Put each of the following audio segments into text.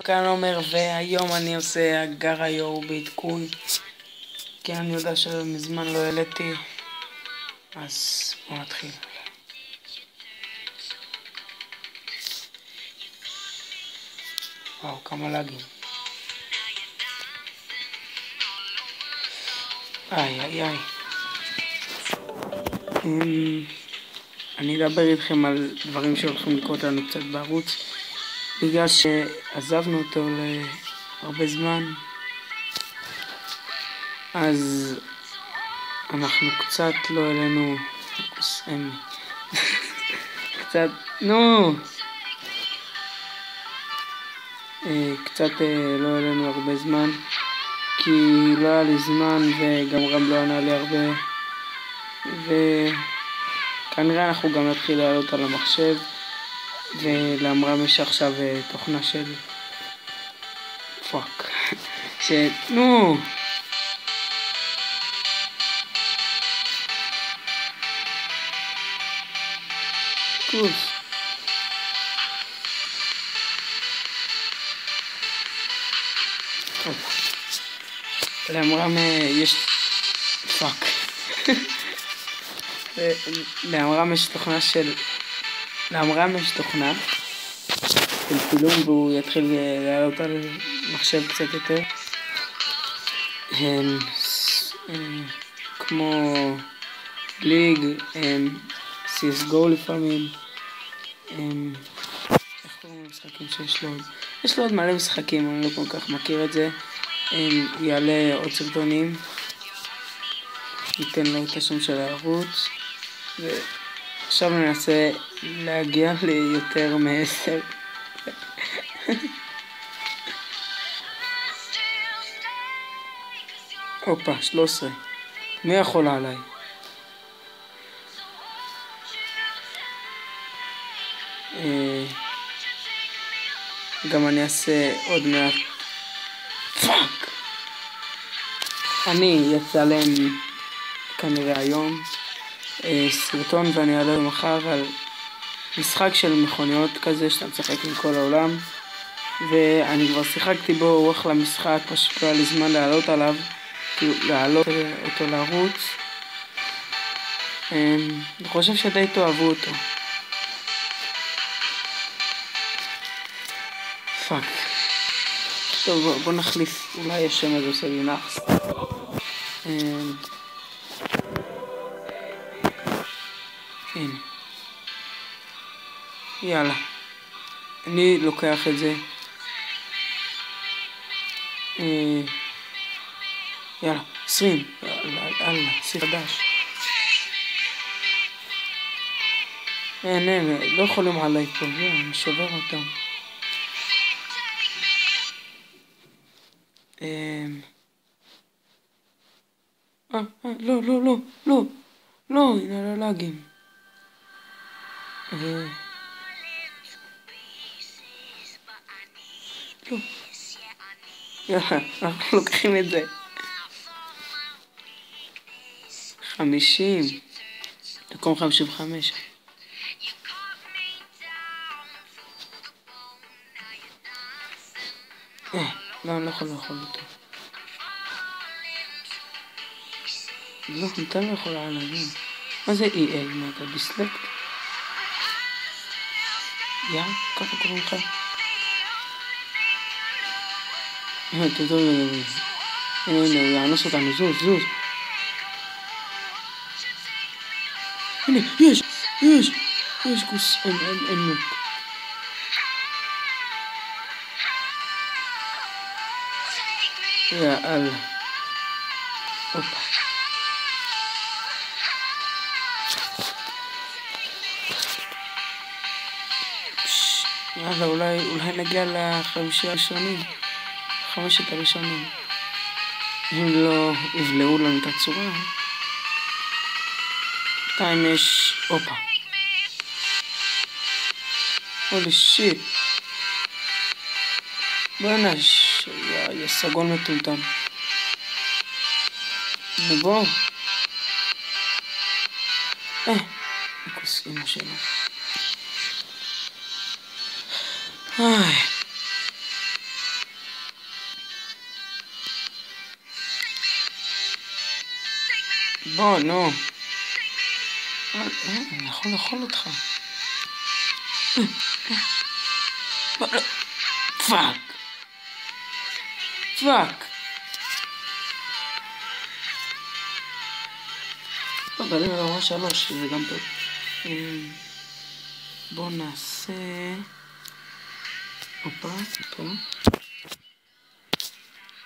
כאן אומר, והיום אני עושה אגר היור בעדכון, כי אני יודע שמזמן לא העליתי, אז בואו נתחיל. וואו, כמה לגים. איי איי איי. אני אדבר איתכם על דברים שהולכים לקרות לנו קצת בערוץ, בגלל שעזבנו אותו להרבה זמן, אז אנחנו קצת לא העלינו קצת, קצת לא העלינו הרבה זמן, כי לא היה לי זמן וגם לא ענה לי הרבה, וכנראה אנחנו גם נתחיל לעלות על המחשב, ולאמרם יש עכשיו תוכנה של פאק כוס לאמרם יש פאק לאמרם יש תוכנה של צילום, והוא יתחיל לעלות על מחשב קצת יותר, כמו ליג, CSGO לפעמים, איך קוראים למשחקים שיש לו עוד? יש לו עוד מלא משחקים, אני לא כל כך מכיר את זה. יעלה עוד סרטונים, ניתן לו את השם של הערוץ, ועכשיו ננסה להגיע ליותר מ10. הופה, 13. מי יכול עליי? גם אני אעשה עוד מעט. פאק! אני אצלם כנראה היום סרטון, ואני אעלה מחר על משחק של מכוניות כזה שאתה משחק עם כל העולם, ואני כבר שיחקתי בו, הוא אחלה משחק, פשוט לא היה לי זמן להעלות אותו לערוץ. אני חושב שדי תאהבו אותו. פאק. טוב, בוא נחליף, אולי השם הזה עושה לי נחס. הנה. יאללה. אני לוקח את זה. יאללה, 20. יאללה, סיר חדש. אין, לא יכולים עליי פה, אני שובר אותם. לא, הנה לא לגים. לא. יאללה, אנחנו לוקחים את זה. 50. מקום 55. לא, אני לא יכול לאכול אותו. לא, אתה לא יכול לעלות. מה זה EA? מה אתה דיסלקט? ככה קוראים לך? טוב. הנה, הוא יענוס אותנו, זוז. הנה, יש כוס, אין מוק. יאללה. הופה. יאללה, אולי נגיע חמשת הראשונים. אם לא יבלעו לנו את הצורה. בינתיים יש, הופה. הולי שיט. בוא'נה, יש סגון מטומטם. בוא. כוס אמא שלו. בוא, נו. אני יכול לאכול אותך. פאק. פאק. לא, גלים לרמה 3, שזה גם טוב. בואו נעשה... הופה, פה.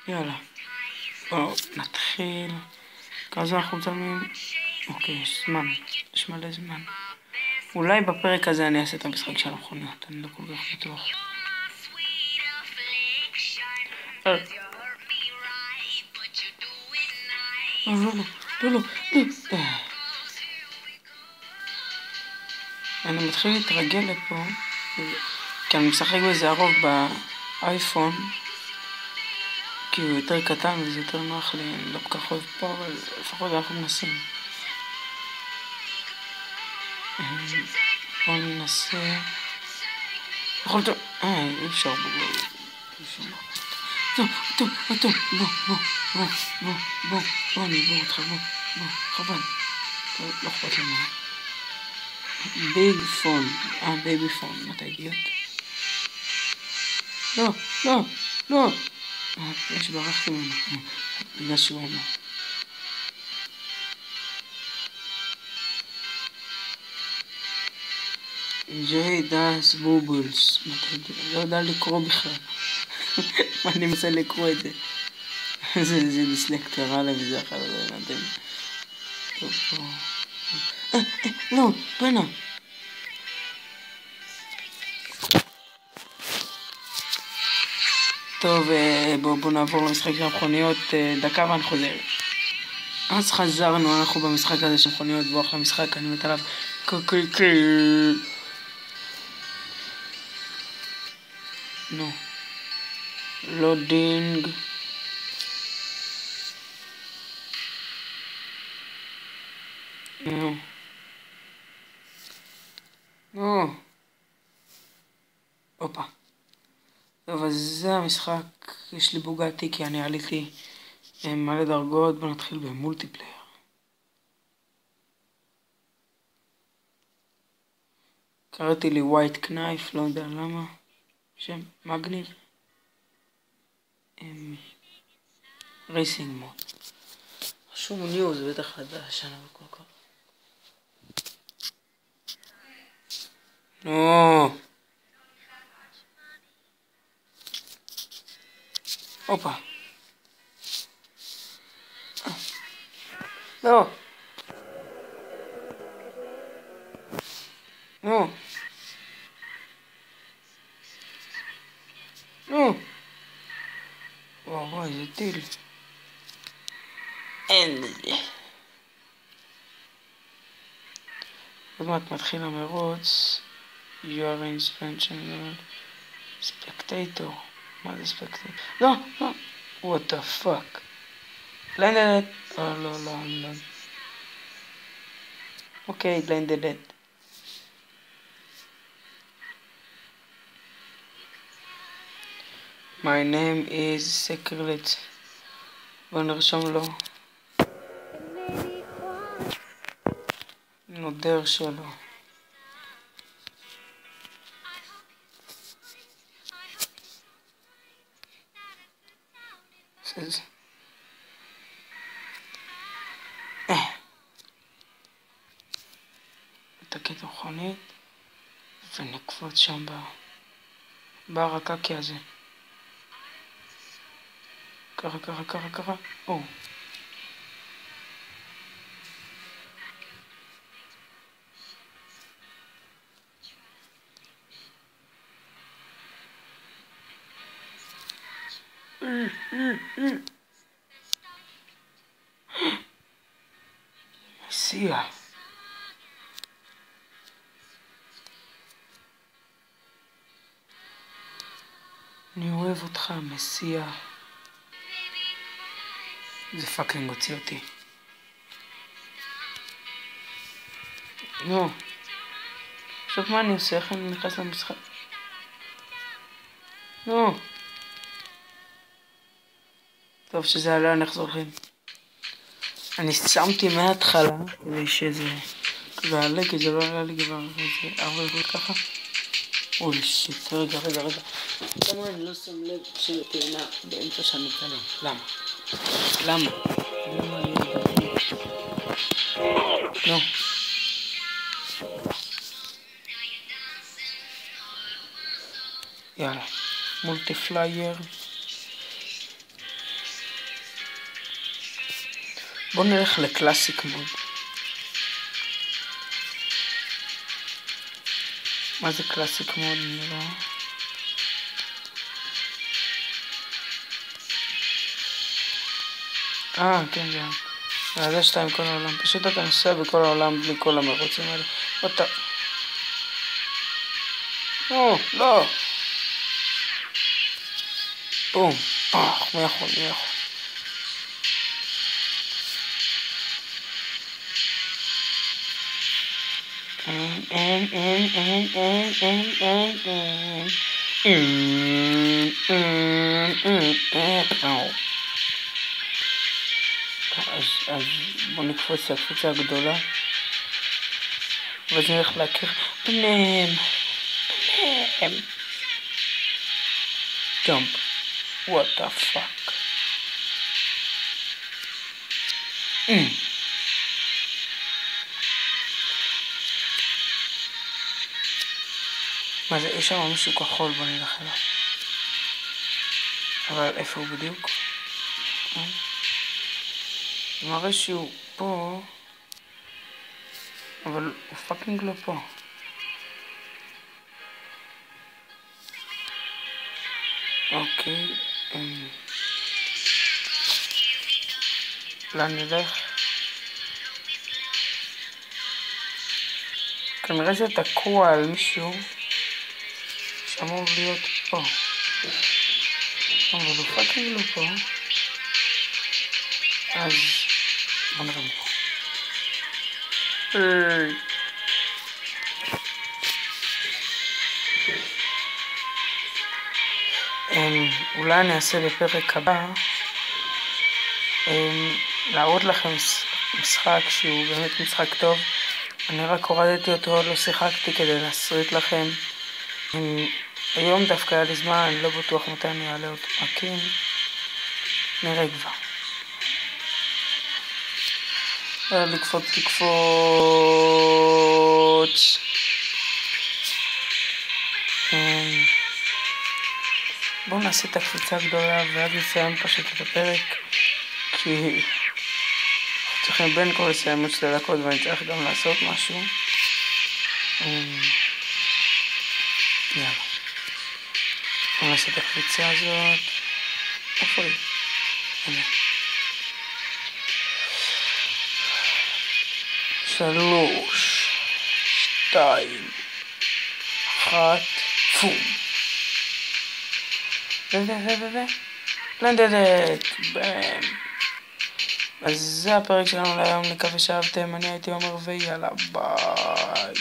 יאללה. בואו נתחיל. כמה זמן אנחנו מצלמים? אוקיי, יש זמן. יש מלא זמן. אולי בפרק הזה אני אעשה את המשחק של המכוניות. אני לא כל כך בטוח. לא. אני מתחיל להתרגל לפה, כי אני משחק בזה הרוב באייפון, כי הוא יותר קטן וזה יותר נוח לי, אני לא כל כך אוהב פה, אבל לפחות אנחנו מנסים. בואו ננסה... יכול טוב... אי אפשר טוב, בוא, אני אבור אותך, בוא, חבל. לא אכפת לנו. ביג פון. בייבי פון, אתה אידיוט? לא. יש ברחתי ממנו. בגלל שהוא אמר. ג'יי דאס בובלס. לא יודע לקרוא בכלל. מה אני מנסה לקרוא את זה? זה דיסלקטורה וזה אחר זה, נדמה. טוב, לא, בנה. טוב, בואו נעבור למשחק של המכוניות דקה ואני חוזר. אז חזרנו, אנחנו במשחק הזה של מכוניות, בואו אחלה משחק, אני מת עליו. נו. לודינג. נו. הופה. טוב, אז זה המשחק, יש לי בוגעתי כי אני עליתי מלא דרגות, בוא נתחיל במולטיפלייר. קראתי לי ווייט קנייף, לא יודע למה, שם מגניב. רייסינג מוד. שום ניו, זה בטח חדש, אני לא כל כך. נו. הופה. לא. נו. וואי, זה טיל. אין זה. עוד מעט מתחיל המרוץ. You are in suspension. Spectator. מה זה spectator? לא. What the fuck? blinded. לא. אוקיי, blinded. My name is Secret. בוא נרשום לו. נודר שלו. נתקד מכונית ונקפוץ שם ברקקי הזה. ככה. או. מסיע. אני אוהב אותך, מסיע. זה פאקינג הוציא אותי. נו. עכשיו מה אני עושה? איך אני נכנס למשחק? נו. טוב שזה עלה, נחזור לכם. אני שמתי מההתחלה כדי שזה יעלה, כי זה לא עלה לי כבר איזה 4 דקות ככה. אוי שיט, רגע. למה אני לא שם לב שתאנה באמצע שאני מתעלם? למה? למה אני לא? יאללה, מולטיפלייר. בוא נלך לקלאסיק מוד. מה זה קלאסיק מוד? נראה. כן, זה 2 כל העולם. פשוט אתה נוסע בכל העולם בלי כל המרוצים האלה. לא. בום. מי יכול? אז בוא נקפוץ לקפיצה הגדולה ואז נלך להכיר ביניהם. jump. What the fuck? מה זה? יש שם משהו כחול, בוא נלך אליו. אבל איפה הוא בדיוק? זה מראה שהוא פה, אבל הוא פאקינג לא פה. אוקיי. לאן נלך? כנראה זה תקוע על מישהו שאמור להיות פה. אבל הוא פאקינג לא פה. אז בוא נראה פה. אולי אני אעשה בפרק הבא להראות לכם משחק שהוא באמת משחק טוב. אני רק הורדתי אותו, עוד לא שיחקתי כדי להסריט לכם. היום דווקא היה לי זמן, אני לא בטוח מתי אני אעלה אותו מקים. נראה כבר. לקפוץ. בואו נעשה את הקפיצה הגדולה ואז נסיים פשוט את הפרק, כי צריכים בין כל לסיים עוד 2 דקות ואני צריך גם לעשות משהו. יאללה, בואו נעשה את הקפיצה הזאת. איפה היא? הנה. 3, 2, 1, פום. לנדדת, בם. אז זה הפרק שלנו להיום, מקווה שאהבתם, אני הייתי עומר ויאללה ביי.